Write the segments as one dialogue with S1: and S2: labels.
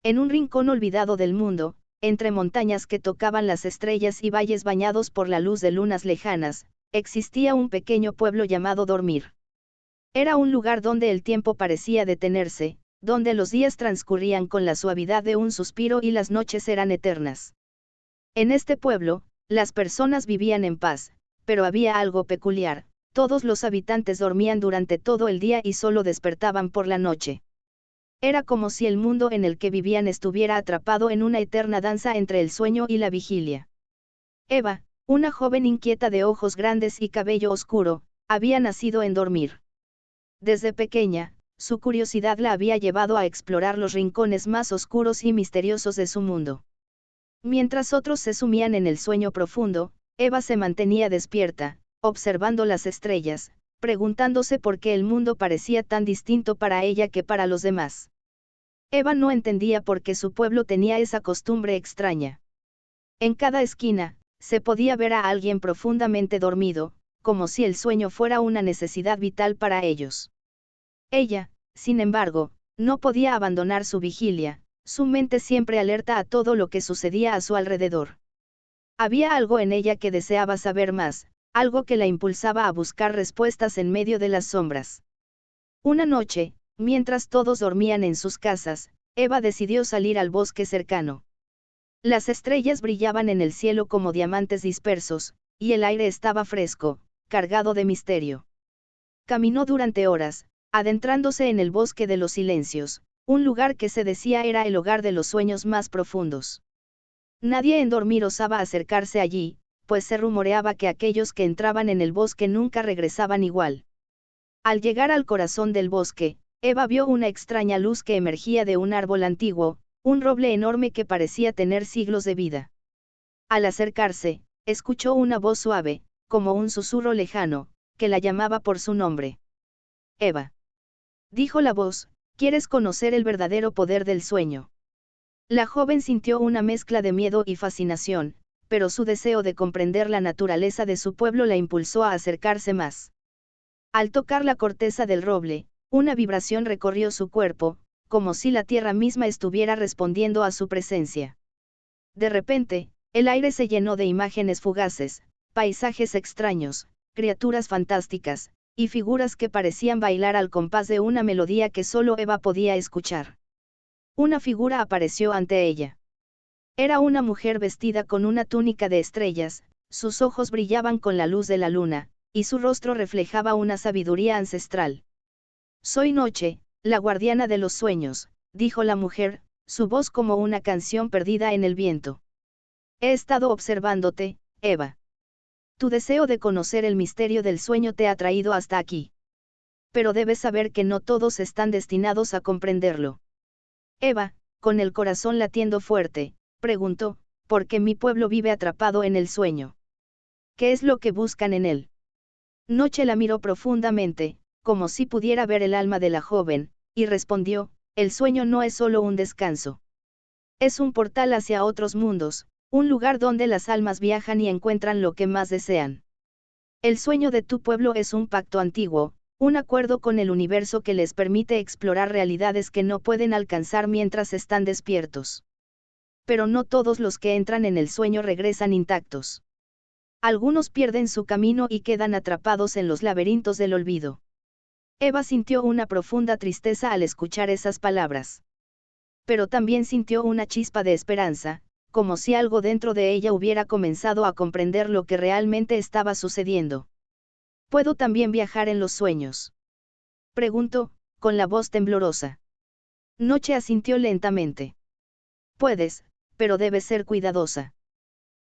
S1: En un rincón olvidado del mundo, entre montañas que tocaban las estrellas y valles bañados por la luz de lunas lejanas, existía un pequeño pueblo llamado Dormir. Era un lugar donde el tiempo parecía detenerse, donde los días transcurrían con la suavidad de un suspiro y las noches eran eternas. En este pueblo, las personas vivían en paz, pero había algo peculiar: todos los habitantes dormían durante todo el día y solo despertaban por la noche. Era como si el mundo en el que vivían estuviera atrapado en una eterna danza entre el sueño y la vigilia. Eva, una joven inquieta de ojos grandes y cabello oscuro, había nacido en Dormir. Desde pequeña, su curiosidad la había llevado a explorar los rincones más oscuros y misteriosos de su mundo. Mientras otros se sumían en el sueño profundo, Eva se mantenía despierta, observando las estrellas, preguntándose por qué el mundo parecía tan distinto para ella que para los demás. Eva no entendía por qué su pueblo tenía esa costumbre extraña. En cada esquina, se podía ver a alguien profundamente dormido, como si el sueño fuera una necesidad vital para ellos. Ella, sin embargo, no podía abandonar su vigilia, su mente siempre alerta a todo lo que sucedía a su alrededor. Había algo en ella que deseaba saber más, algo que la impulsaba a buscar respuestas en medio de las sombras. Una noche, mientras todos dormían en sus casas, Eva decidió salir al bosque cercano. Las estrellas brillaban en el cielo como diamantes dispersos, y el aire estaba fresco, cargado de misterio. Caminó durante horas, adentrándose en el bosque de los silencios, un lugar que se decía era el hogar de los sueños más profundos. Nadie en Dormir osaba acercarse allí, pues se rumoreaba que aquellos que entraban en el bosque nunca regresaban igual. Al llegar al corazón del bosque, Eva vio una extraña luz que emergía de un árbol antiguo, un roble enorme que parecía tener siglos de vida. Al acercarse, escuchó una voz suave, como un susurro lejano, que la llamaba por su nombre. Eva. Dijo la voz, ¿quieres conocer el verdadero poder del sueño? La joven sintió una mezcla de miedo y fascinación, pero su deseo de comprender la naturaleza de su pueblo la impulsó a acercarse más. Al tocar la corteza del roble, una vibración recorrió su cuerpo, como si la tierra misma estuviera respondiendo a su presencia. De repente, el aire se llenó de imágenes fugaces, paisajes extraños, criaturas fantásticas, y figuras que parecían bailar al compás de una melodía que solo Eva podía escuchar. Una figura apareció ante ella. Era una mujer vestida con una túnica de estrellas, sus ojos brillaban con la luz de la luna, y su rostro reflejaba una sabiduría ancestral. Soy Noche, la guardiana de los sueños, dijo la mujer, su voz como una canción perdida en el viento. He estado observándote, Eva. Tu deseo de conocer el misterio del sueño te ha traído hasta aquí. Pero debes saber que no todos están destinados a comprenderlo. Eva, con el corazón latiendo fuerte, preguntó, ¿por qué mi pueblo vive atrapado en el sueño? ¿Qué es lo que buscan en él? Noche la miró profundamente, como si pudiera ver el alma de la joven, y respondió, el sueño no es solo un descanso. Es un portal hacia otros mundos, un lugar donde las almas viajan y encuentran lo que más desean. El sueño de tu pueblo es un pacto antiguo, un acuerdo con el universo que les permite explorar realidades que no pueden alcanzar mientras están despiertos. Pero no todos los que entran en el sueño regresan intactos. Algunos pierden su camino y quedan atrapados en los laberintos del olvido. Eva sintió una profunda tristeza al escuchar esas palabras. Pero también sintió una chispa de esperanza, como si algo dentro de ella hubiera comenzado a comprender lo que realmente estaba sucediendo. ¿Puedo también viajar en los sueños?, preguntó, con la voz temblorosa. Noche asintió lentamente. Puedes, pero debes ser cuidadosa.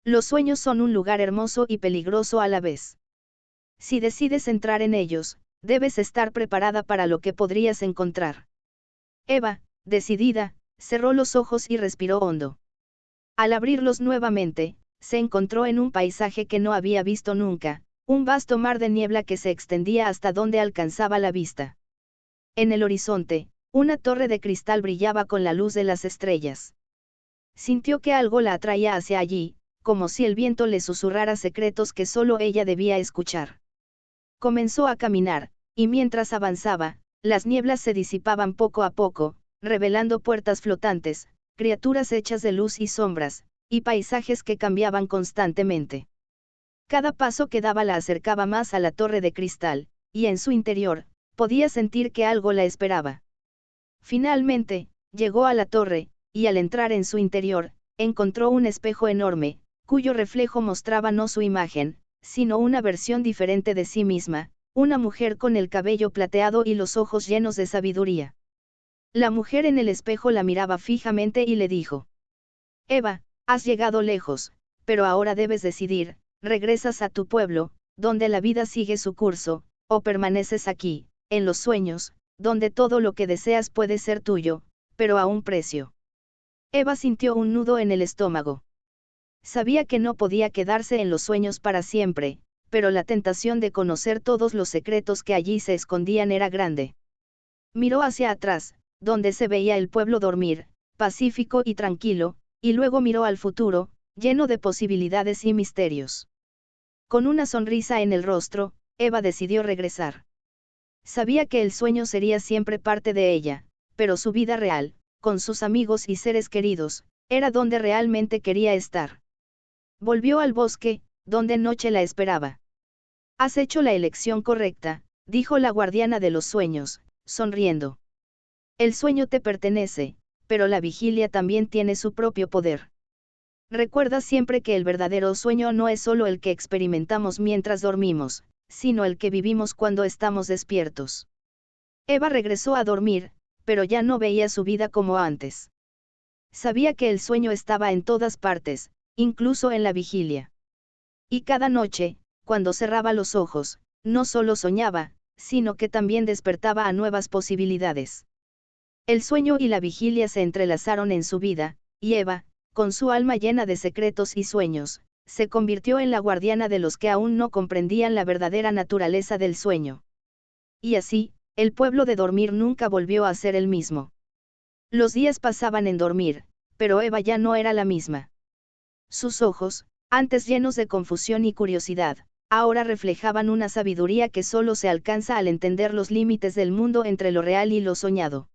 S1: Los sueños son un lugar hermoso y peligroso a la vez. Si decides entrar en ellos, debes estar preparada para lo que podrías encontrar. Eva, decidida, cerró los ojos y respiró hondo. Al abrirlos nuevamente, se encontró en un paisaje que no había visto nunca, un vasto mar de niebla que se extendía hasta donde alcanzaba la vista. En el horizonte, una torre de cristal brillaba con la luz de las estrellas. Sintió que algo la atraía hacia allí, como si el viento le susurrara secretos que solo ella debía escuchar. Comenzó a caminar, y mientras avanzaba, las nieblas se disipaban poco a poco, revelando puertas flotantes, criaturas hechas de luz y sombras, y paisajes que cambiaban constantemente. Cada paso que daba la acercaba más a la torre de cristal, y en su interior, podía sentir que algo la esperaba. Finalmente, llegó a la torre, y al entrar en su interior, encontró un espejo enorme, cuyo reflejo mostraba no su imagen, sino una versión diferente de sí misma, una mujer con el cabello plateado y los ojos llenos de sabiduría. La mujer en el espejo la miraba fijamente y le dijo: Eva, has llegado lejos, pero ahora debes decidir, regresas a tu pueblo, donde la vida sigue su curso, o permaneces aquí, en los sueños, donde todo lo que deseas puede ser tuyo, pero a un precio. Eva sintió un nudo en el estómago. Sabía que no podía quedarse en los sueños para siempre, pero la tentación de conocer todos los secretos que allí se escondían era grande. Miró hacia atrás, donde se veía el pueblo dormir, pacífico y tranquilo, y luego miró al futuro, lleno de posibilidades y misterios. Con una sonrisa en el rostro, Eva decidió regresar. Sabía que el sueño sería siempre parte de ella, pero su vida real, con sus amigos y seres queridos, era donde realmente quería estar. Volvió al bosque, donde noche la esperaba. Has hecho la elección correcta, dijo la guardiana de los sueños, sonriendo. El sueño te pertenece, pero la vigilia también tiene su propio poder. Recuerda siempre que el verdadero sueño no es solo el que experimentamos mientras dormimos, sino el que vivimos cuando estamos despiertos. Eva regresó a dormir, pero ya no veía su vida como antes. Sabía que el sueño estaba en todas partes, incluso en la vigilia. Y cada noche, cuando cerraba los ojos, no solo soñaba, sino que también despertaba a nuevas posibilidades. El sueño y la vigilia se entrelazaron en su vida, y Eva, con su alma llena de secretos y sueños, se convirtió en la guardiana de los que aún no comprendían la verdadera naturaleza del sueño. Y así, el pueblo de dormir nunca volvió a ser el mismo. Los días pasaban en dormir, pero Eva ya no era la misma. Sus ojos, antes llenos de confusión y curiosidad, ahora reflejaban una sabiduría que solo se alcanza al entender los límites del mundo entre lo real y lo soñado.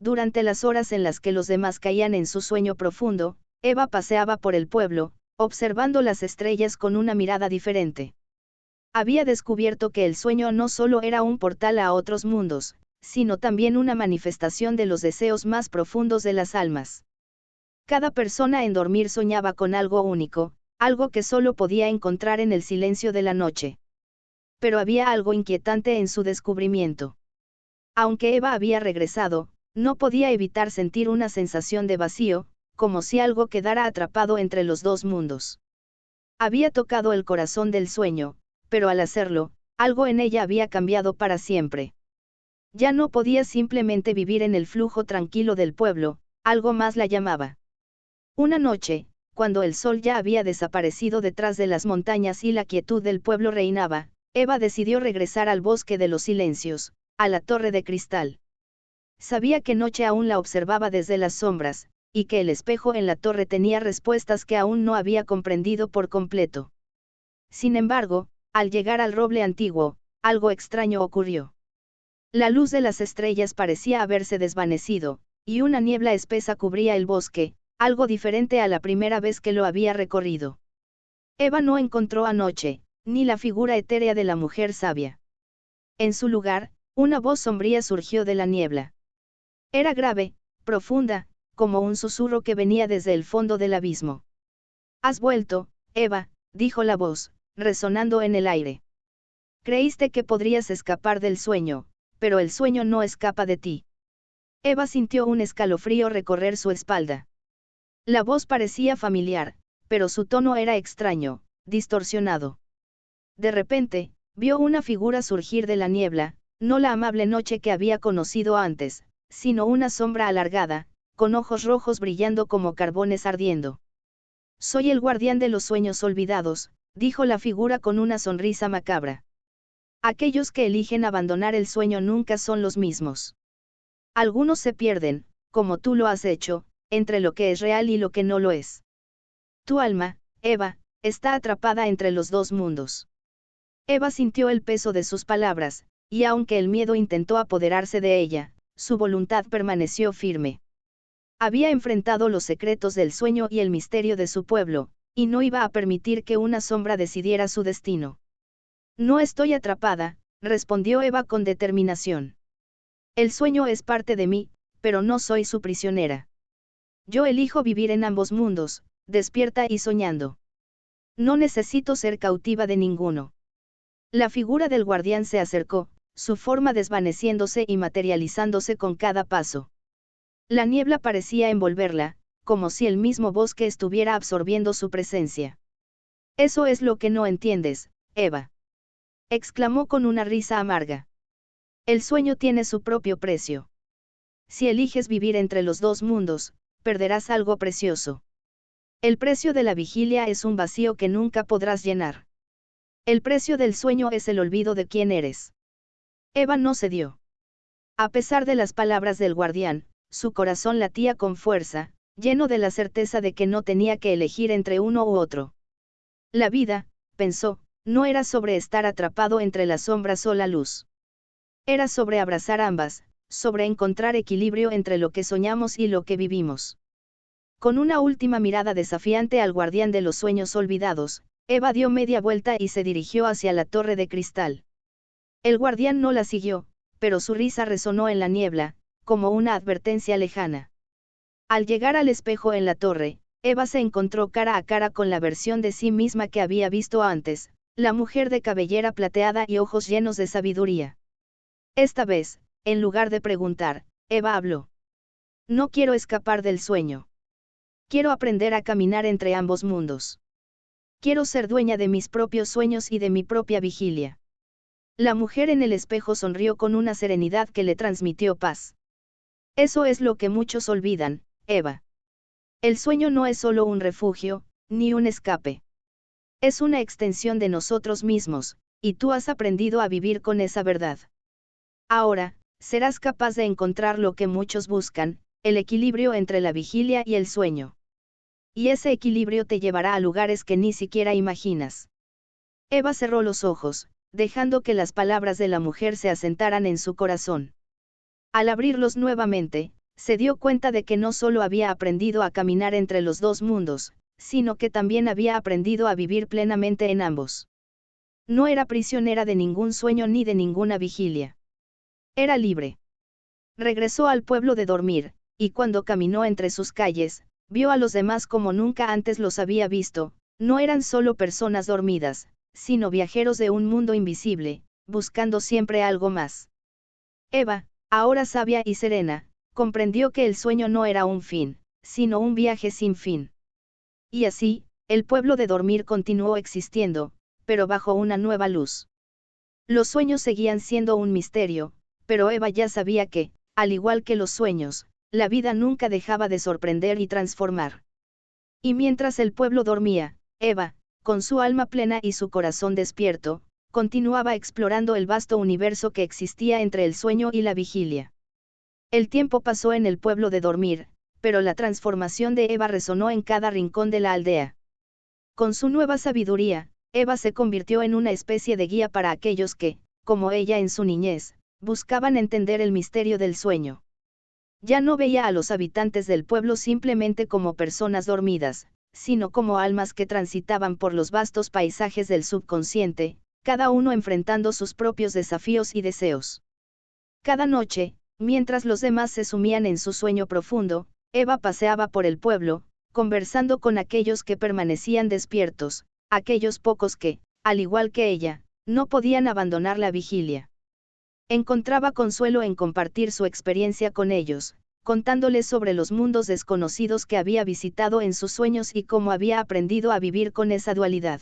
S1: Durante las horas en las que los demás caían en su sueño profundo, Eva paseaba por el pueblo, observando las estrellas con una mirada diferente. Había descubierto que el sueño no solo era un portal a otros mundos, sino también una manifestación de los deseos más profundos de las almas. Cada persona en dormir soñaba con algo único, algo que solo podía encontrar en el silencio de la noche. Pero había algo inquietante en su descubrimiento. Aunque Eva había regresado, no podía evitar sentir una sensación de vacío, como si algo quedara atrapado entre los dos mundos. Había tocado el corazón del sueño, pero al hacerlo, algo en ella había cambiado para siempre. Ya no podía simplemente vivir en el flujo tranquilo del pueblo, algo más la llamaba. Una noche, cuando el sol ya había desaparecido detrás de las montañas y la quietud del pueblo reinaba, Eva decidió regresar al bosque de los silencios, a la torre de cristal. Sabía que Noche aún la observaba desde las sombras, y que el espejo en la torre tenía respuestas que aún no había comprendido por completo. Sin embargo, al llegar al roble antiguo, algo extraño ocurrió. La luz de las estrellas parecía haberse desvanecido, y una niebla espesa cubría el bosque, algo diferente a la primera vez que lo había recorrido. Eva no encontró a Noche, ni la figura etérea de la mujer sabia. En su lugar, una voz sombría surgió de la niebla. Era grave, profunda, como un susurro que venía desde el fondo del abismo. «Has vuelto, Eva», dijo la voz, resonando en el aire. «Creíste que podrías escapar del sueño, pero el sueño no escapa de ti». Eva sintió un escalofrío recorrer su espalda. La voz parecía familiar, pero su tono era extraño, distorsionado. De repente, vio una figura surgir de la niebla, no la amable Noche que había conocido antes, sino una sombra alargada, con ojos rojos brillando como carbones ardiendo. «Soy el guardián de los sueños olvidados», dijo la figura con una sonrisa macabra. «Aquellos que eligen abandonar el sueño nunca son los mismos. Algunos se pierden, como tú lo has hecho, entre lo que es real y lo que no lo es. Tu alma, Eva, está atrapada entre los dos mundos». Eva sintió el peso de sus palabras, y aunque el miedo intentó apoderarse de ella, su voluntad permaneció firme. Había enfrentado los secretos del sueño y el misterio de su pueblo, y no iba a permitir que una sombra decidiera su destino. No estoy atrapada, respondió Eva con determinación. El sueño es parte de mí, pero no soy su prisionera. Yo elijo vivir en ambos mundos, despierta y soñando. No necesito ser cautiva de ninguno. La figura del guardián se acercó, su forma desvaneciéndose y materializándose con cada paso. La niebla parecía envolverla, como si el mismo bosque estuviera absorbiendo su presencia. Eso es lo que no entiendes, Eva. Exclamó con una risa amarga. El sueño tiene su propio precio. Si eliges vivir entre los dos mundos, perderás algo precioso. El precio de la vigilia es un vacío que nunca podrás llenar. El precio del sueño es el olvido de quién eres. Eva no cedió. A pesar de las palabras del guardián, su corazón latía con fuerza, lleno de la certeza de que no tenía que elegir entre uno u otro. La vida, pensó, no era sobre estar atrapado entre las sombras o la luz. Era sobre abrazar ambas, sobre encontrar equilibrio entre lo que soñamos y lo que vivimos. Con una última mirada desafiante al guardián de los sueños olvidados, Eva dio media vuelta y se dirigió hacia la torre de cristal. El guardián no la siguió, pero su risa resonó en la niebla, como una advertencia lejana. Al llegar al espejo en la torre, Eva se encontró cara a cara con la versión de sí misma que había visto antes, la mujer de cabellera plateada y ojos llenos de sabiduría. Esta vez, en lugar de preguntar, Eva habló. No quiero escapar del sueño. Quiero aprender a caminar entre ambos mundos. Quiero ser dueña de mis propios sueños y de mi propia vigilia. La mujer en el espejo sonrió con una serenidad que le transmitió paz. Eso es lo que muchos olvidan, Eva. El sueño no es solo un refugio, ni un escape. Es una extensión de nosotros mismos, y tú has aprendido a vivir con esa verdad. Ahora, serás capaz de encontrar lo que muchos buscan, el equilibrio entre la vigilia y el sueño. Y ese equilibrio te llevará a lugares que ni siquiera imaginas. Eva cerró los ojos, dejando que las palabras de la mujer se asentaran en su corazón. Al abrirlos nuevamente, se dio cuenta de que no solo había aprendido a caminar entre los dos mundos, sino que también había aprendido a vivir plenamente en ambos. No era prisionera de ningún sueño ni de ninguna vigilia. Era libre. Regresó al pueblo de dormir, y cuando caminó entre sus calles, vio a los demás como nunca antes los había visto, no eran solo personas dormidas, sino viajeros de un mundo invisible, buscando siempre algo más. Eva, ahora sabia y serena, comprendió que el sueño no era un fin, sino un viaje sin fin. Y así, el pueblo de dormir continuó existiendo, pero bajo una nueva luz. Los sueños seguían siendo un misterio, pero Eva ya sabía que, al igual que los sueños, la vida nunca dejaba de sorprender y transformar. Y mientras el pueblo dormía, Eva, con su alma plena y su corazón despierto, continuaba explorando el vasto universo que existía entre el sueño y la vigilia. El tiempo pasó en el pueblo de dormir, pero la transformación de Eva resonó en cada rincón de la aldea. Con su nueva sabiduría, Eva se convirtió en una especie de guía para aquellos que, como ella en su niñez, buscaban entender el misterio del sueño. Ya no veía a los habitantes del pueblo simplemente como personas dormidas, sino como almas que transitaban por los vastos paisajes del subconsciente, cada uno enfrentando sus propios desafíos y deseos. Cada noche, mientras los demás se sumían en su sueño profundo, Eva paseaba por el pueblo, conversando con aquellos que permanecían despiertos, aquellos pocos que, al igual que ella, no podían abandonar la vigilia. Encontraba consuelo en compartir su experiencia con ellos, contándoles sobre los mundos desconocidos que había visitado en sus sueños y cómo había aprendido a vivir con esa dualidad.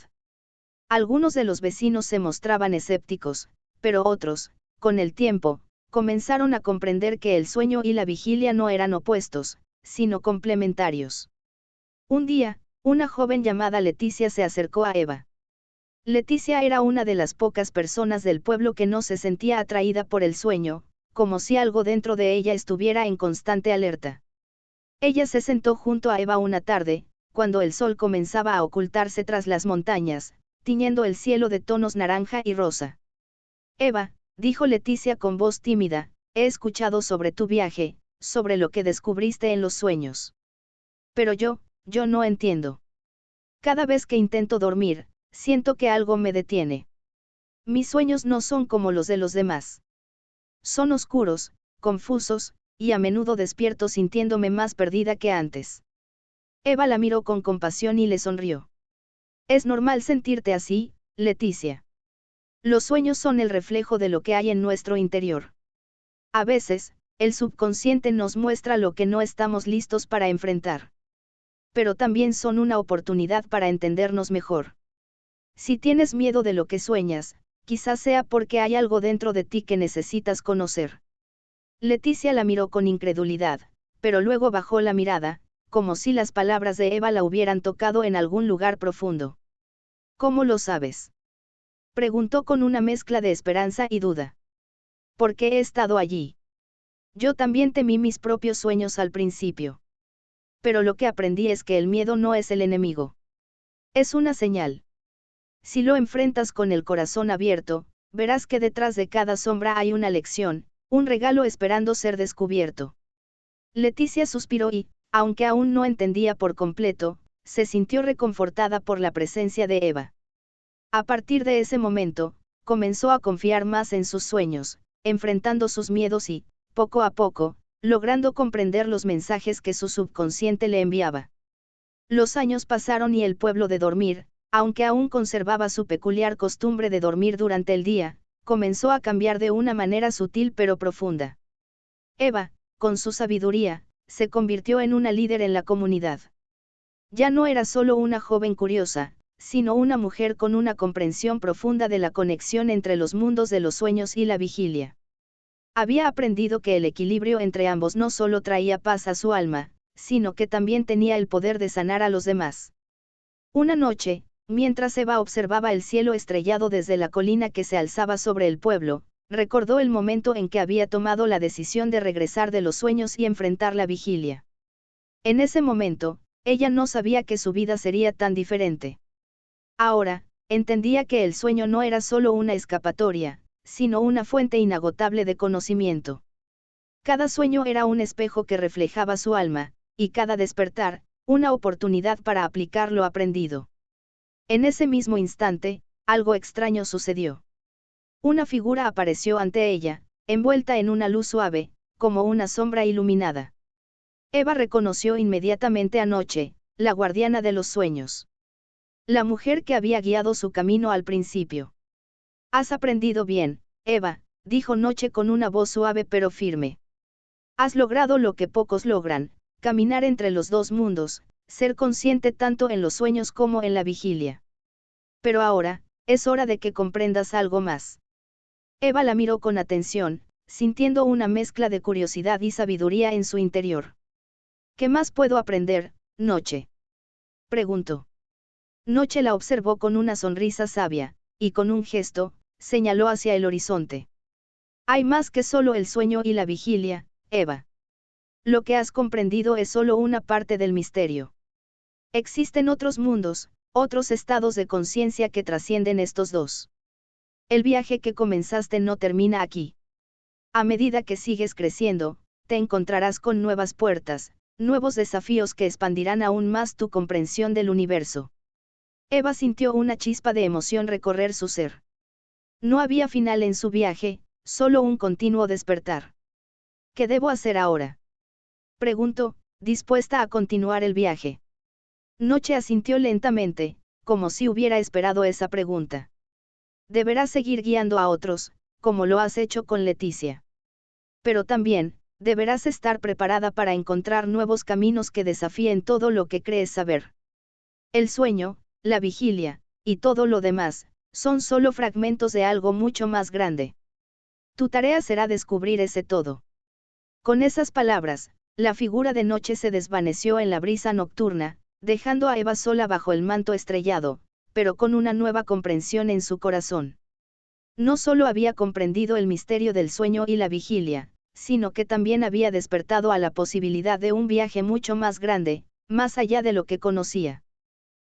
S1: Algunos de los vecinos se mostraban escépticos, pero otros, con el tiempo, comenzaron a comprender que el sueño y la vigilia no eran opuestos, sino complementarios. Un día, una joven llamada Leticia se acercó a Eva. Leticia era una de las pocas personas del pueblo que no se sentía atraída por el sueño, como si algo dentro de ella estuviera en constante alerta. Ella se sentó junto a Eva una tarde, cuando el sol comenzaba a ocultarse tras las montañas, tiñendo el cielo de tonos naranja y rosa. Eva, dijo Leticia con voz tímida, he escuchado sobre tu viaje, sobre lo que descubriste en los sueños. Pero yo no entiendo. Cada vez que intento dormir, siento que algo me detiene. Mis sueños no son como los de los demás. Son oscuros, confusos, y a menudo despierto sintiéndome más perdida que antes. Eva la miró con compasión y le sonrió. Es normal sentirte así, Leticia. Los sueños son el reflejo de lo que hay en nuestro interior. A veces, el subconsciente nos muestra lo que no estamos listos para enfrentar. Pero también son una oportunidad para entendernos mejor. Si tienes miedo de lo que sueñas, quizás sea porque hay algo dentro de ti que necesitas conocer. Leticia la miró con incredulidad, pero luego bajó la mirada, como si las palabras de Eva la hubieran tocado en algún lugar profundo. ¿Cómo lo sabes?, preguntó con una mezcla de esperanza y duda. Porque he estado allí. Yo también temí mis propios sueños al principio. Pero lo que aprendí es que el miedo no es el enemigo. Es una señal. Si lo enfrentas con el corazón abierto, verás que detrás de cada sombra hay una lección, un regalo esperando ser descubierto. Leticia suspiró y, aunque aún no entendía por completo, se sintió reconfortada por la presencia de Eva. A partir de ese momento, comenzó a confiar más en sus sueños, enfrentando sus miedos y, poco a poco, logrando comprender los mensajes que su subconsciente le enviaba. Los años pasaron y el pueblo de Dormir, aunque aún conservaba su peculiar costumbre de dormir durante el día, comenzó a cambiar de una manera sutil pero profunda. Eva, con su sabiduría, se convirtió en una líder en la comunidad. Ya no era solo una joven curiosa, sino una mujer con una comprensión profunda de la conexión entre los mundos de los sueños y la vigilia. Había aprendido que el equilibrio entre ambos no solo traía paz a su alma, sino que también tenía el poder de sanar a los demás. Una noche, mientras Eva observaba el cielo estrellado desde la colina que se alzaba sobre el pueblo, recordó el momento en que había tomado la decisión de regresar de los sueños y enfrentar la vigilia. En ese momento, ella no sabía que su vida sería tan diferente. Ahora, entendía que el sueño no era solo una escapatoria, sino una fuente inagotable de conocimiento. Cada sueño era un espejo que reflejaba su alma, y cada despertar, una oportunidad para aplicar lo aprendido. En ese mismo instante, algo extraño sucedió. Una figura apareció ante ella, envuelta en una luz suave, como una sombra iluminada. Eva reconoció inmediatamente a Noche, la guardiana de los sueños. La mujer que había guiado su camino al principio. Has aprendido bien, Eva, dijo Noche con una voz suave pero firme. Has logrado lo que pocos logran, caminar entre los dos mundos, ser consciente tanto en los sueños como en la vigilia. Pero ahora, es hora de que comprendas algo más. Eva la miró con atención, sintiendo una mezcla de curiosidad y sabiduría en su interior. ¿Qué más puedo aprender, Noche?, preguntó. Noche la observó con una sonrisa sabia, y con un gesto, señaló hacia el horizonte. Hay más que solo el sueño y la vigilia, Eva. Lo que has comprendido es solo una parte del misterio. Existen otros mundos, otros estados de conciencia que trascienden estos dos. El viaje que comenzaste no termina aquí. A medida que sigues creciendo, te encontrarás con nuevas puertas, nuevos desafíos que expandirán aún más tu comprensión del universo. Eva sintió una chispa de emoción recorrer su ser. No había final en su viaje, solo un continuo despertar. ¿Qué debo hacer ahora?, preguntó, dispuesta a continuar el viaje. Noche asintió lentamente, como si hubiera esperado esa pregunta. Deberás seguir guiando a otros, como lo has hecho con Leticia. Pero también, deberás estar preparada para encontrar nuevos caminos que desafíen todo lo que crees saber. El sueño, la vigilia, y todo lo demás, son solo fragmentos de algo mucho más grande. Tu tarea será descubrir ese todo. Con esas palabras, la figura de Noche se desvaneció en la brisa nocturna, dejando a Eva sola bajo el manto estrellado, pero con una nueva comprensión en su corazón. No solo había comprendido el misterio del sueño y la vigilia, sino que también había despertado a la posibilidad de un viaje mucho más grande, más allá de lo que conocía.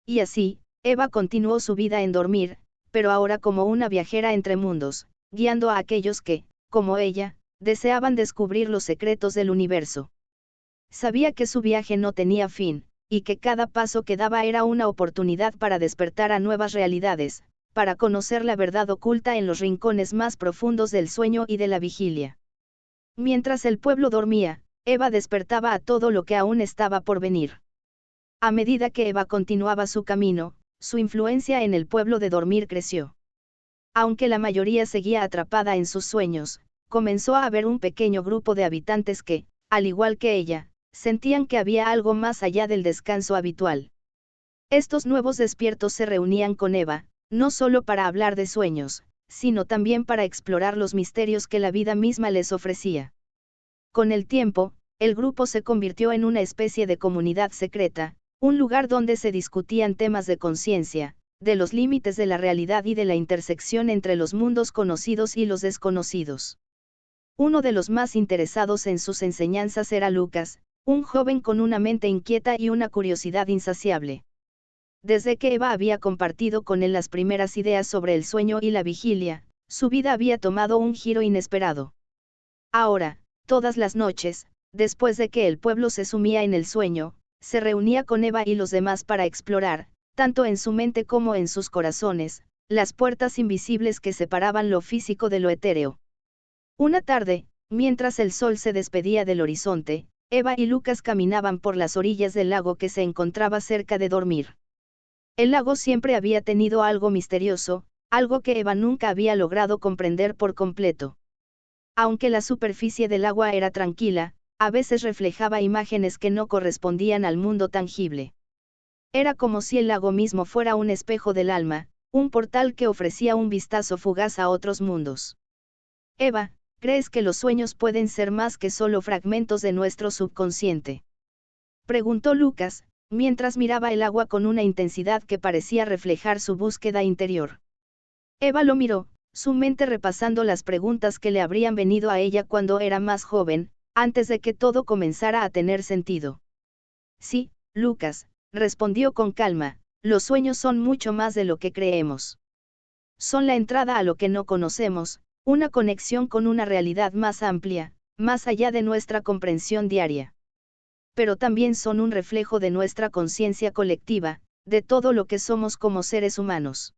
S1: Y así, Eva continuó su vida en Dormir, pero ahora como una viajera entre mundos, guiando a aquellos que, como ella, deseaban descubrir los secretos del universo. Sabía que su viaje no tenía fin, y que cada paso que daba era una oportunidad para despertar a nuevas realidades, para conocer la verdad oculta en los rincones más profundos del sueño y de la vigilia. Mientras el pueblo dormía, Eva despertaba a todo lo que aún estaba por venir. A medida que Eva continuaba su camino, su influencia en el pueblo de Dormir creció. Aunque la mayoría seguía atrapada en sus sueños, comenzó a haber un pequeño grupo de habitantes que, al igual que ella, sentían que había algo más allá del descanso habitual. Estos nuevos despiertos se reunían con Eva, no solo para hablar de sueños, sino también para explorar los misterios que la vida misma les ofrecía. Con el tiempo, el grupo se convirtió en una especie de comunidad secreta, un lugar donde se discutían temas de conciencia, de los límites de la realidad y de la intersección entre los mundos conocidos y los desconocidos. Uno de los más interesados en sus enseñanzas era Lucas, un joven con una mente inquieta y una curiosidad insaciable. Desde que Eva había compartido con él las primeras ideas sobre el sueño y la vigilia, su vida había tomado un giro inesperado. Ahora, todas las noches, después de que el pueblo se sumía en el sueño, se reunía con Eva y los demás para explorar, tanto en su mente como en sus corazones, las puertas invisibles que separaban lo físico de lo etéreo. Una tarde, mientras el sol se despedía del horizonte, Eva y Lucas caminaban por las orillas del lago que se encontraba cerca de Dormir. El lago siempre había tenido algo misterioso, algo que Eva nunca había logrado comprender por completo. Aunque la superficie del agua era tranquila, a veces reflejaba imágenes que no correspondían al mundo tangible. Era como si el lago mismo fuera un espejo del alma, un portal que ofrecía un vistazo fugaz a otros mundos. Eva, ¿crees que los sueños pueden ser más que solo fragmentos de nuestro subconsciente?, preguntó Lucas, mientras miraba el agua con una intensidad que parecía reflejar su búsqueda interior. Eva lo miró, su mente repasando las preguntas que le habrían venido a ella cuando era más joven, antes de que todo comenzara a tener sentido. Sí, Lucas, respondió con calma, los sueños son mucho más de lo que creemos. Son la entrada a lo que no conocemos, una conexión con una realidad más amplia, más allá de nuestra comprensión diaria. Pero también son un reflejo de nuestra conciencia colectiva, de todo lo que somos como seres humanos.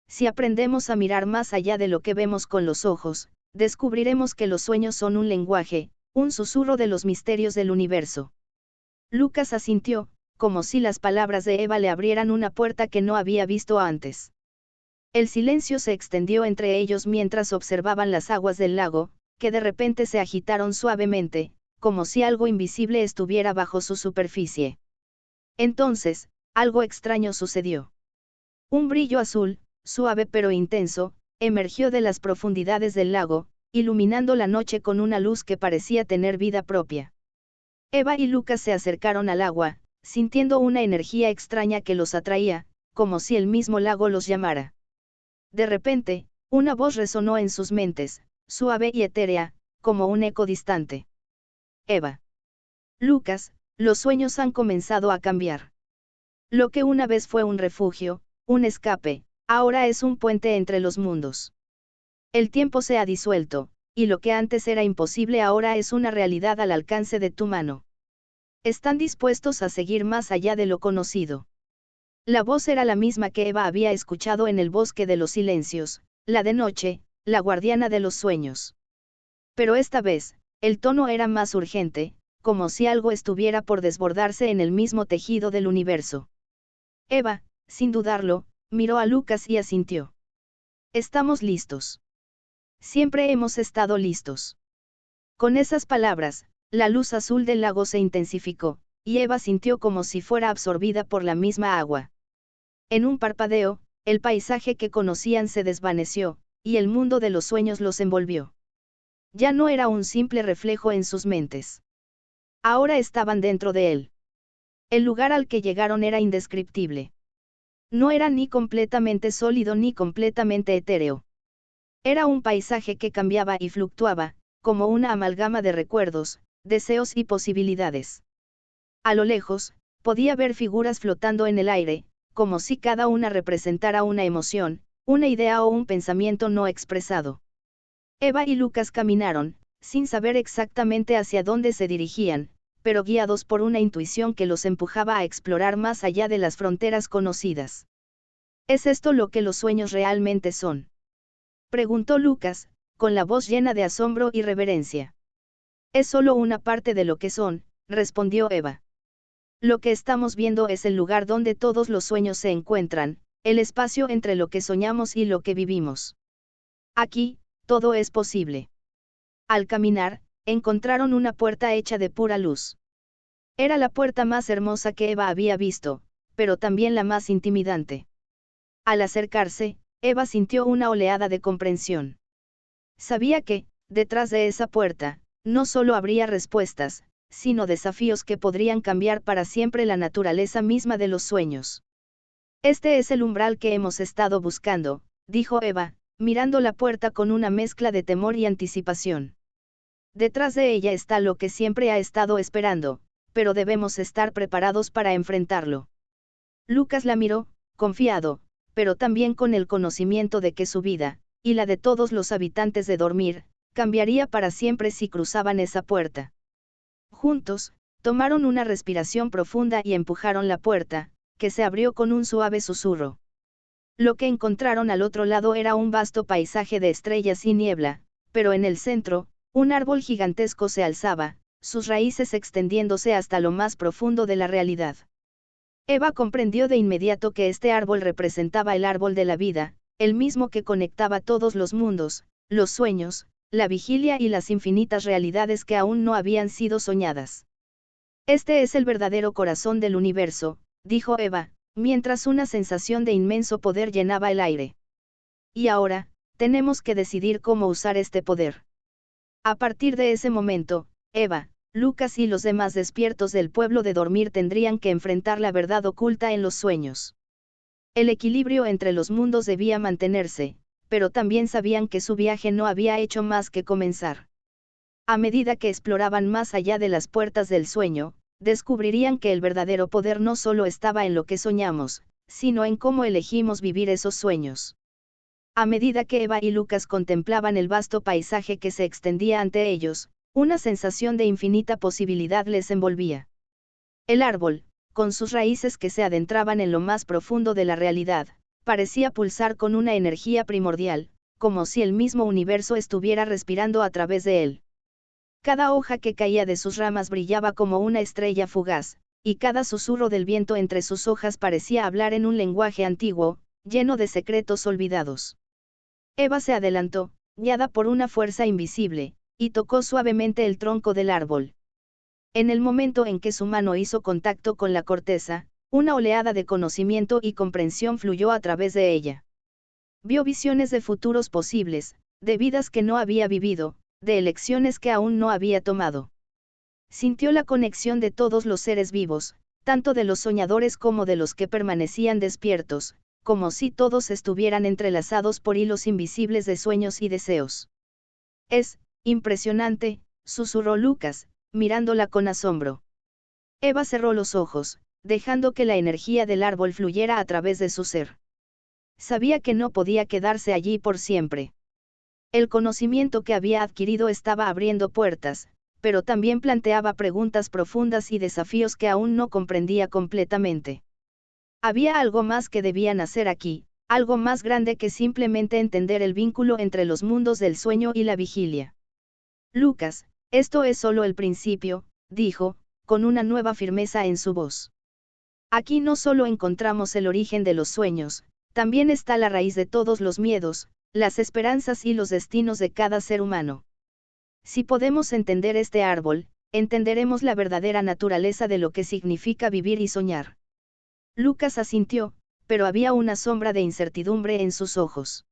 S1: Si aprendemos a mirar más allá de lo que vemos con los ojos, descubriremos que los sueños son un lenguaje, un susurro de los misterios del universo. Lucas asintió, como si las palabras de Eva le abrieran una puerta que no había visto antes. El silencio se extendió entre ellos mientras observaban las aguas del lago, que de repente se agitaron suavemente, como si algo invisible estuviera bajo su superficie. Entonces, algo extraño sucedió. Un brillo azul, suave pero intenso, emergió de las profundidades del lago, iluminando la noche con una luz que parecía tener vida propia. Eva y Lucas se acercaron al agua, sintiendo una energía extraña que los atraía, como si el mismo lago los llamara. De repente, una voz resonó en sus mentes, suave y etérea, como un eco distante. Eva. Lucas, los sueños han comenzado a cambiar. Lo que una vez fue un refugio, un escape, ahora es un puente entre los mundos. El tiempo se ha disuelto, y lo que antes era imposible ahora es una realidad al alcance de tu mano. ¿Están dispuestos a seguir más allá de lo conocido? La voz era la misma que Eva había escuchado en el bosque de los silencios, la de noche, la guardiana de los sueños. Pero esta vez, el tono era más urgente, como si algo estuviera por desbordarse en el mismo tejido del universo. Eva, sin dudarlo, miró a Lucas y asintió. Estamos listos. Siempre hemos estado listos. Con esas palabras, la luz azul del lago se intensificó, y Eva sintió como si fuera absorbida por la misma agua. En un parpadeo, el paisaje que conocían se desvaneció, y el mundo de los sueños los envolvió. Ya no era un simple reflejo en sus mentes. Ahora estaban dentro de él. El lugar al que llegaron era indescriptible. No era ni completamente sólido ni completamente etéreo. Era un paisaje que cambiaba y fluctuaba, como una amalgama de recuerdos, deseos y posibilidades. A lo lejos, podía ver figuras flotando en el aire, como si cada una representara una emoción, una idea o un pensamiento no expresado. Eva y Lucas caminaron, sin saber exactamente hacia dónde se dirigían, pero guiados por una intuición que los empujaba a explorar más allá de las fronteras conocidas. ¿Es esto lo que los sueños realmente son?, preguntó Lucas, con la voz llena de asombro y reverencia. Es solo una parte de lo que son, respondió Eva. Lo que estamos viendo es el lugar donde todos los sueños se encuentran, el espacio entre lo que soñamos y lo que vivimos. Aquí, todo es posible. Al caminar, encontraron una puerta hecha de pura luz. Era la puerta más hermosa que Eva había visto, pero también la más intimidante. Al acercarse, Eva sintió una oleada de comprensión. Sabía que, detrás de esa puerta, no solo habría respuestas, sino desafíos que podrían cambiar para siempre la naturaleza misma de los sueños. Este es el umbral que hemos estado buscando, dijo Eva, mirando la puerta con una mezcla de temor y anticipación. Detrás de ella está lo que siempre ha estado esperando, pero debemos estar preparados para enfrentarlo. Lucas la miró, confiado, pero también con el conocimiento de que su vida, y la de todos los habitantes de Dormir, cambiaría para siempre si cruzaban esa puerta. Juntos, tomaron una respiración profunda y empujaron la puerta, que se abrió con un suave susurro. Lo que encontraron al otro lado era un vasto paisaje de estrellas y niebla, pero en el centro, un árbol gigantesco se alzaba, sus raíces extendiéndose hasta lo más profundo de la realidad. Eva comprendió de inmediato que este árbol representaba el árbol de la vida, el mismo que conectaba todos los mundos, los sueños, la vigilia y las infinitas realidades que aún no habían sido soñadas. Este es el verdadero corazón del universo, dijo Eva, mientras una sensación de inmenso poder llenaba el aire. Y ahora, tenemos que decidir cómo usar este poder. A partir de ese momento, Eva, Lucas y los demás despiertos del pueblo de Dormir tendrían que enfrentar la verdad oculta en los sueños. El equilibrio entre los mundos debía mantenerse, pero también sabían que su viaje no había hecho más que comenzar. A medida que exploraban más allá de las puertas del sueño, descubrirían que el verdadero poder no solo estaba en lo que soñamos, sino en cómo elegimos vivir esos sueños. A medida que Eva y Lucas contemplaban el vasto paisaje que se extendía ante ellos, una sensación de infinita posibilidad les envolvía. El árbol, con sus raíces que se adentraban en lo más profundo de la realidad, parecía pulsar con una energía primordial, como si el mismo universo estuviera respirando a través de él. Cada hoja que caía de sus ramas brillaba como una estrella fugaz, y cada susurro del viento entre sus hojas parecía hablar en un lenguaje antiguo, lleno de secretos olvidados. Eva se adelantó, guiada por una fuerza invisible, y tocó suavemente el tronco del árbol. En el momento en que su mano hizo contacto con la corteza, una oleada de conocimiento y comprensión fluyó a través de ella. Vio visiones de futuros posibles, de vidas que no había vivido, de elecciones que aún no había tomado. Sintió la conexión de todos los seres vivos, tanto de los soñadores como de los que permanecían despiertos, como si todos estuvieran entrelazados por hilos invisibles de sueños y deseos. Es impresionante, susurró Lucas, mirándola con asombro. Eva cerró los ojos, dejando que la energía del árbol fluyera a través de su ser. Sabía que no podía quedarse allí por siempre. El conocimiento que había adquirido estaba abriendo puertas, pero también planteaba preguntas profundas y desafíos que aún no comprendía completamente. Había algo más que debían hacer aquí, algo más grande que simplemente entender el vínculo entre los mundos del sueño y la vigilia. Lucas, esto es solo el principio, dijo, con una nueva firmeza en su voz. Aquí no solo encontramos el origen de los sueños, también está la raíz de todos los miedos, las esperanzas y los destinos de cada ser humano. Si podemos entender este árbol, entenderemos la verdadera naturaleza de lo que significa vivir y soñar. Lucas asintió, pero había una sombra de incertidumbre en sus ojos.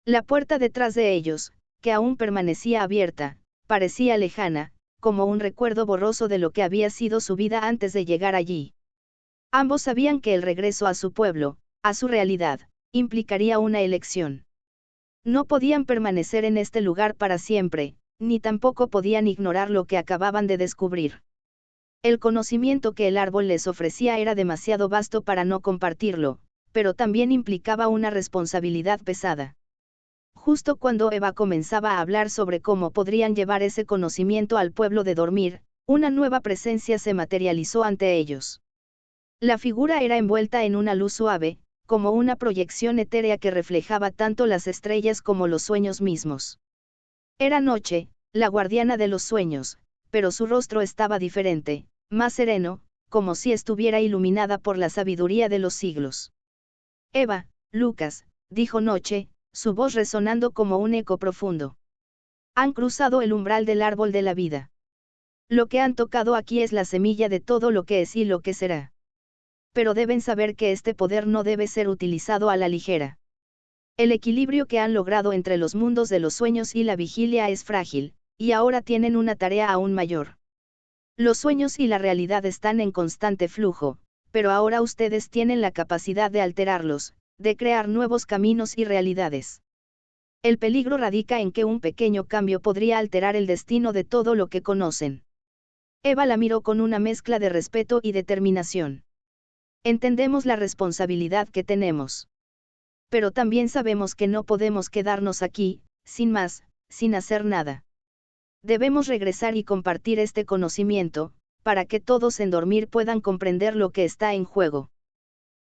S1: La puerta detrás de ellos, que aún permanecía abierta, parecía lejana, como un recuerdo borroso de lo que había sido su vida antes de llegar allí. Ambos sabían que el regreso a su pueblo, a su realidad, implicaría una elección. No podían permanecer en este lugar para siempre, ni tampoco podían ignorar lo que acababan de descubrir. El conocimiento que el árbol les ofrecía era demasiado vasto para no compartirlo, pero también implicaba una responsabilidad pesada. Justo cuando Eva comenzaba a hablar sobre cómo podrían llevar ese conocimiento al pueblo de Dormir, una nueva presencia se materializó ante ellos. La figura era envuelta en una luz suave, como una proyección etérea que reflejaba tanto las estrellas como los sueños mismos. Era Noche, la guardiana de los sueños, pero su rostro estaba diferente, más sereno, como si estuviera iluminada por la sabiduría de los siglos. Eva, Lucas, dijo Noche, su voz resonando como un eco profundo. Han cruzado el umbral del árbol de la vida. Lo que han tocado aquí es la semilla de todo lo que es y lo que será. Pero deben saber que este poder no debe ser utilizado a la ligera. El equilibrio que han logrado entre los mundos de los sueños y la vigilia es frágil, y ahora tienen una tarea aún mayor. Los sueños y la realidad están en constante flujo, pero ahora ustedes tienen la capacidad de alterarlos, de crear nuevos caminos y realidades. El peligro radica en que un pequeño cambio podría alterar el destino de todo lo que conocen. Eva la miró con una mezcla de respeto y determinación. Entendemos la responsabilidad que tenemos. Pero también sabemos que no podemos quedarnos aquí, sin más, sin hacer nada. Debemos regresar y compartir este conocimiento, para que todos en Dormir puedan comprender lo que está en juego.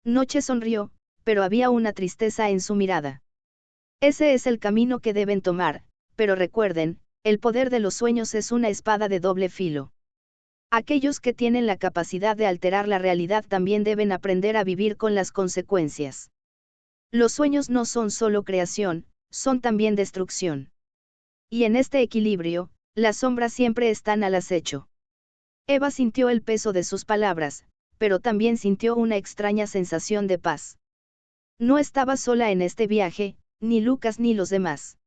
S1: Noche sonrió, pero había una tristeza en su mirada. Ese es el camino que deben tomar, pero recuerden, el poder de los sueños es una espada de doble filo. Aquellos que tienen la capacidad de alterar la realidad también deben aprender a vivir con las consecuencias. Los sueños no son solo creación, son también destrucción. Y en este equilibrio, las sombras siempre están al acecho. Eva sintió el peso de sus palabras, pero también sintió una extraña sensación de paz. No estaba sola en este viaje, ni Lucas ni los demás.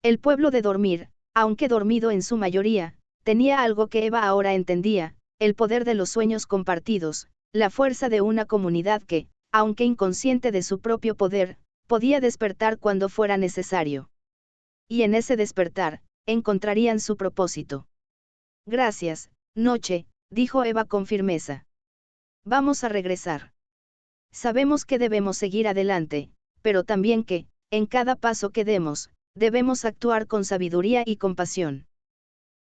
S1: El pueblo de Dormir, aunque dormido en su mayoría, tenía algo que Eva ahora entendía, el poder de los sueños compartidos, la fuerza de una comunidad que, aunque inconsciente de su propio poder, podía despertar cuando fuera necesario. Y en ese despertar, encontrarían su propósito. Gracias, Noche, dijo Eva con firmeza. Vamos a regresar. Sabemos que debemos seguir adelante, pero también que, en cada paso que demos, debemos actuar con sabiduría y compasión.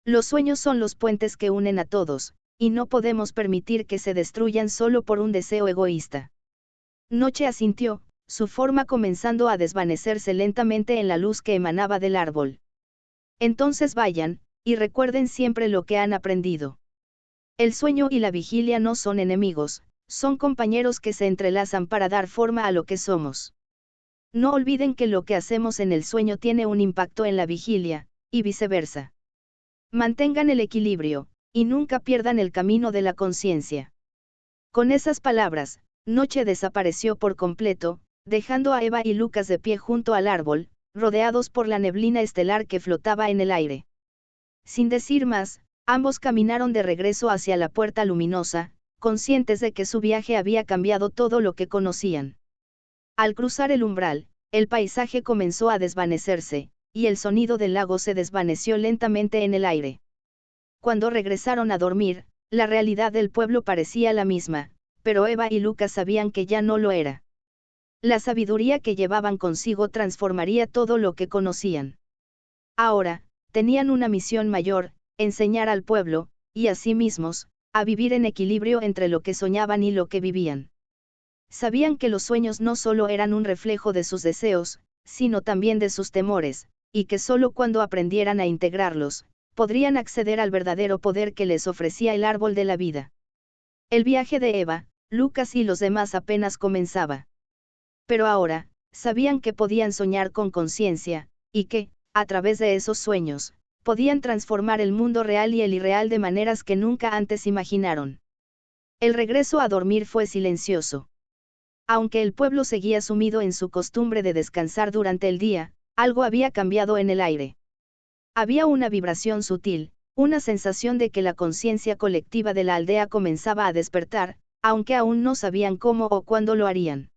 S1: Los sueños son los puentes que unen a todos, y no podemos permitir que se destruyan solo por un deseo egoísta. Noche asintió, su forma comenzando a desvanecerse lentamente en la luz que emanaba del árbol. Entonces vayan, y recuerden siempre lo que han aprendido. El sueño y la vigilia no son enemigos, son compañeros que se entrelazan para dar forma a lo que somos. No olviden que lo que hacemos en el sueño tiene un impacto en la vigilia, y viceversa. Mantengan el equilibrio, y nunca pierdan el camino de la conciencia. Con esas palabras, Noche desapareció por completo, dejando a Eva y Lucas de pie junto al árbol, rodeados por la neblina estelar que flotaba en el aire. Sin decir más, ambos caminaron de regreso hacia la puerta luminosa, conscientes de que su viaje había cambiado todo lo que conocían. Al cruzar el umbral, el paisaje comenzó a desvanecerse, y el sonido del lago se desvaneció lentamente en el aire. Cuando regresaron a Dormir, la realidad del pueblo parecía la misma, pero Eva y Lucas sabían que ya no lo era. La sabiduría que llevaban consigo transformaría todo lo que conocían. Ahora, tenían una misión mayor, enseñar al pueblo, y a sí mismos, a vivir en equilibrio entre lo que soñaban y lo que vivían. Sabían que los sueños no solo eran un reflejo de sus deseos, sino también de sus temores, y que solo cuando aprendieran a integrarlos, podrían acceder al verdadero poder que les ofrecía el árbol de la vida. El viaje de Eva, Lucas y los demás apenas comenzaba. Pero ahora, sabían que podían soñar con conciencia, y que, a través de esos sueños, podían transformar el mundo real y el irreal de maneras que nunca antes imaginaron. El regreso a Dormir fue silencioso. Aunque el pueblo seguía sumido en su costumbre de descansar durante el día, algo había cambiado en el aire. Había una vibración sutil, una sensación de que la conciencia colectiva de la aldea comenzaba a despertar, aunque aún no sabían cómo o cuándo lo harían.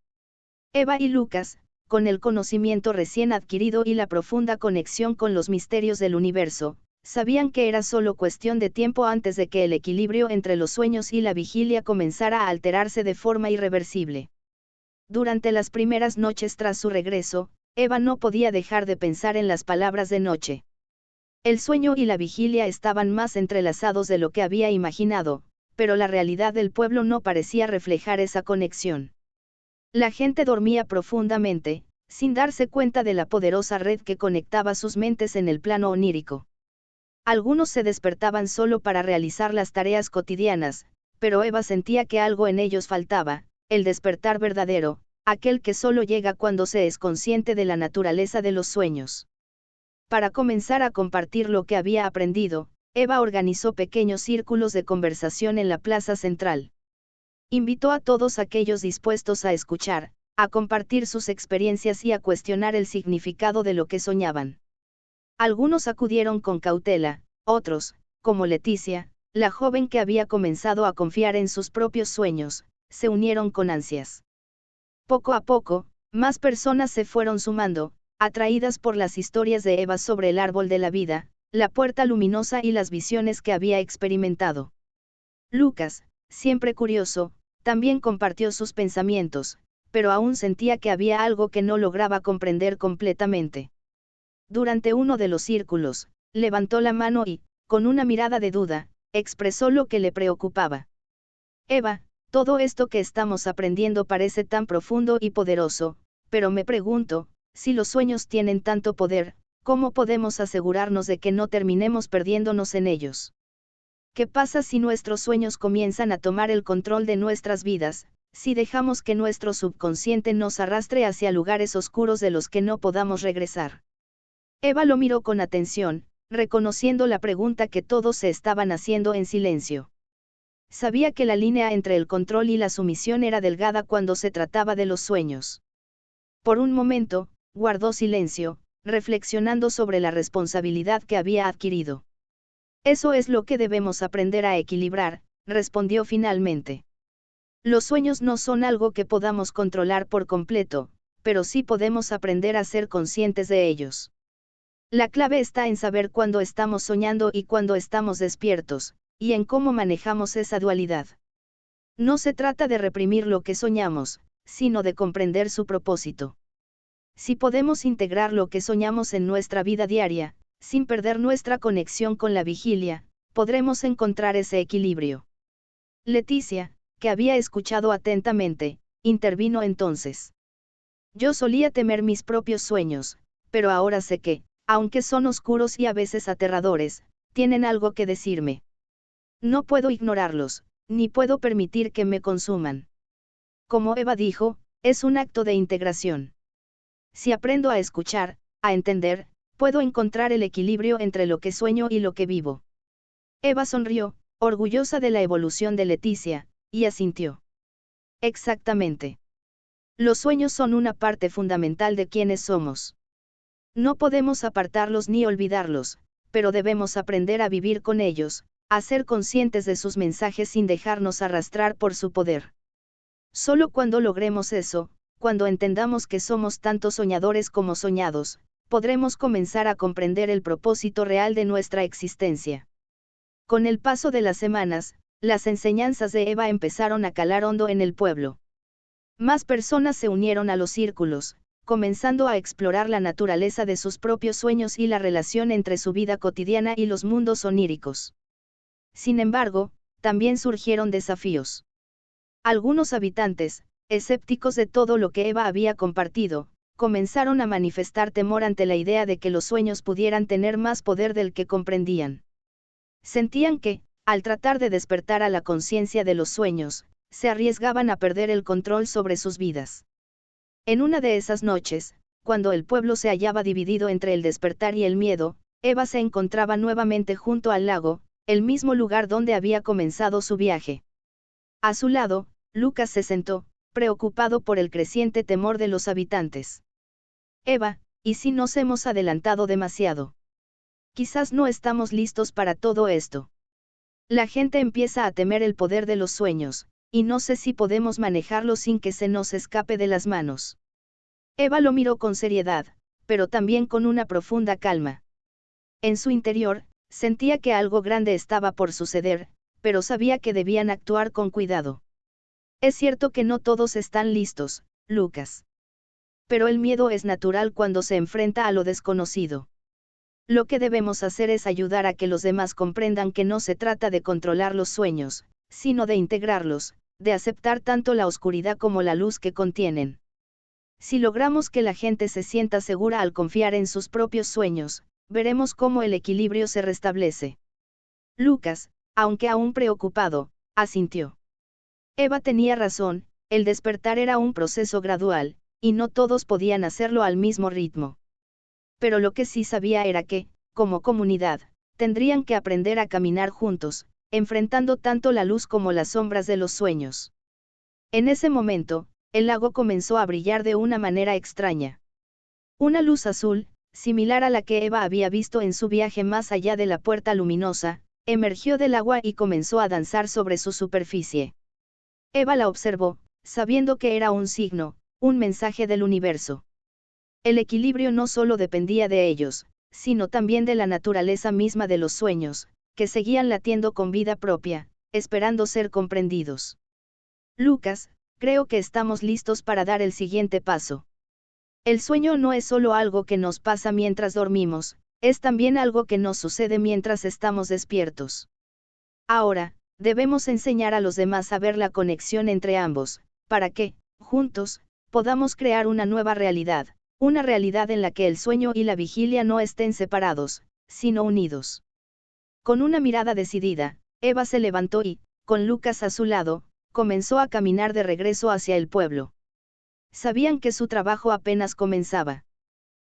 S1: Eva y Lucas, con el conocimiento recién adquirido y la profunda conexión con los misterios del universo, sabían que era solo cuestión de tiempo antes de que el equilibrio entre los sueños y la vigilia comenzara a alterarse de forma irreversible. Durante las primeras noches tras su regreso, Eva no podía dejar de pensar en las palabras de noche. El sueño y la vigilia estaban más entrelazados de lo que había imaginado, pero la realidad del pueblo no parecía reflejar esa conexión. La gente dormía profundamente, sin darse cuenta de la poderosa red que conectaba sus mentes en el plano onírico. Algunos se despertaban solo para realizar las tareas cotidianas, pero Eva sentía que algo en ellos faltaba, el despertar verdadero, aquel que solo llega cuando se es consciente de la naturaleza de los sueños. Para comenzar a compartir lo que había aprendido, Eva organizó pequeños círculos de conversación en la plaza central. Invitó a todos aquellos dispuestos a escuchar, a compartir sus experiencias y a cuestionar el significado de lo que soñaban. Algunos acudieron con cautela, otros, como Leticia, la joven que había comenzado a confiar en sus propios sueños, se unieron con ansias. Poco a poco, más personas se fueron sumando, atraídas por las historias de Eva sobre el árbol de la vida, la puerta luminosa y las visiones que había experimentado. Lucas, siempre curioso, también compartió sus pensamientos, pero aún sentía que había algo que no lograba comprender completamente. Durante uno de los círculos, levantó la mano y, con una mirada de duda, expresó lo que le preocupaba. Eva, todo esto que estamos aprendiendo parece tan profundo y poderoso, pero me pregunto, si los sueños tienen tanto poder, ¿cómo podemos asegurarnos de que no terminemos perdiéndonos en ellos? ¿Qué pasa si nuestros sueños comienzan a tomar el control de nuestras vidas, si dejamos que nuestro subconsciente nos arrastre hacia lugares oscuros de los que no podamos regresar? Eva lo miró con atención, reconociendo la pregunta que todos se estaban haciendo en silencio. Sabía que la línea entre el control y la sumisión era delgada cuando se trataba de los sueños. Por un momento, guardó silencio, reflexionando sobre la responsabilidad que había adquirido. Eso es lo que debemos aprender a equilibrar, respondió finalmente. Los sueños no son algo que podamos controlar por completo, pero sí podemos aprender a ser conscientes de ellos. La clave está en saber cuándo estamos soñando y cuándo estamos despiertos, y en cómo manejamos esa dualidad. No se trata de reprimir lo que soñamos, sino de comprender su propósito. Si podemos integrar lo que soñamos en nuestra vida diaria, sin perder nuestra conexión con la vigilia, podremos encontrar ese equilibrio. Leticia, que había escuchado atentamente, intervino entonces. Yo solía temer mis propios sueños, pero ahora sé que, aunque son oscuros y a veces aterradores, tienen algo que decirme. No puedo ignorarlos, ni puedo permitir que me consuman. Como Eva dijo, es un acto de integración. Si aprendo a escuchar, a entender, puedo encontrar el equilibrio entre lo que sueño y lo que vivo. Eva sonrió, orgullosa de la evolución de Leticia, y asintió. Exactamente. Los sueños son una parte fundamental de quienes somos. No podemos apartarlos ni olvidarlos, pero debemos aprender a vivir con ellos, a ser conscientes de sus mensajes sin dejarnos arrastrar por su poder. Solo cuando logremos eso, cuando entendamos que somos tanto soñadores como soñados, podremos comenzar a comprender el propósito real de nuestra existencia. Con el paso de las semanas, las enseñanzas de Eva empezaron a calar hondo en el pueblo. Más personas se unieron a los círculos, comenzando a explorar la naturaleza de sus propios sueños y la relación entre su vida cotidiana y los mundos oníricos. Sin embargo, también surgieron desafíos. Algunos habitantes, escépticos de todo lo que Eva había compartido, comenzaron a manifestar temor ante la idea de que los sueños pudieran tener más poder del que comprendían. Sentían que, al tratar de despertar a la conciencia de los sueños, se arriesgaban a perder el control sobre sus vidas. En una de esas noches, cuando el pueblo se hallaba dividido entre el despertar y el miedo, Eva se encontraba nuevamente junto al lago, el mismo lugar donde había comenzado su viaje. A su lado, Lucas se sentó, preocupado por el creciente temor de los habitantes. Eva, ¿y si nos hemos adelantado demasiado? Quizás no estamos listos para todo esto. La gente empieza a temer el poder de los sueños, y no sé si podemos manejarlo sin que se nos escape de las manos. Eva lo miró con seriedad, pero también con una profunda calma. En su interior, sentía que algo grande estaba por suceder, pero sabía que debían actuar con cuidado. Es cierto que no todos están listos, Lucas. Pero el miedo es natural cuando se enfrenta a lo desconocido. Lo que debemos hacer es ayudar a que los demás comprendan que no se trata de controlar los sueños, sino de integrarlos, de aceptar tanto la oscuridad como la luz que contienen. Si logramos que la gente se sienta segura al confiar en sus propios sueños, veremos cómo el equilibrio se restablece. Lucas, aunque aún preocupado, asintió. Eva tenía razón, el despertar era un proceso gradual, y no todos podían hacerlo al mismo ritmo. Pero lo que sí sabía era que, como comunidad, tendrían que aprender a caminar juntos, enfrentando tanto la luz como las sombras de los sueños. En ese momento, el lago comenzó a brillar de una manera extraña. Una luz azul, similar a la que Eva había visto en su viaje más allá de la puerta luminosa, emergió del agua y comenzó a danzar sobre su superficie. Eva la observó, sabiendo que era un signo, un mensaje del universo. El equilibrio no solo dependía de ellos, sino también de la naturaleza misma de los sueños, que seguían latiendo con vida propia, esperando ser comprendidos. Lucas, creo que estamos listos para dar el siguiente paso. El sueño no es solo algo que nos pasa mientras dormimos, es también algo que nos sucede mientras estamos despiertos. Ahora, debemos enseñar a los demás a ver la conexión entre ambos, para que, juntos, podamos crear una nueva realidad, una realidad en la que el sueño y la vigilia no estén separados, sino unidos. Con una mirada decidida, Eva se levantó y, con Lucas a su lado, comenzó a caminar de regreso hacia el pueblo. Sabían que su trabajo apenas comenzaba.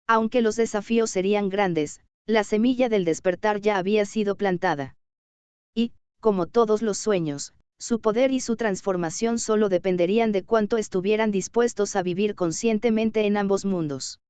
S1: Aunque los desafíos serían grandes, la semilla del despertar ya había sido plantada. Y, como todos los sueños, su poder y su transformación solo dependerían de cuánto estuvieran dispuestos a vivir conscientemente en ambos mundos.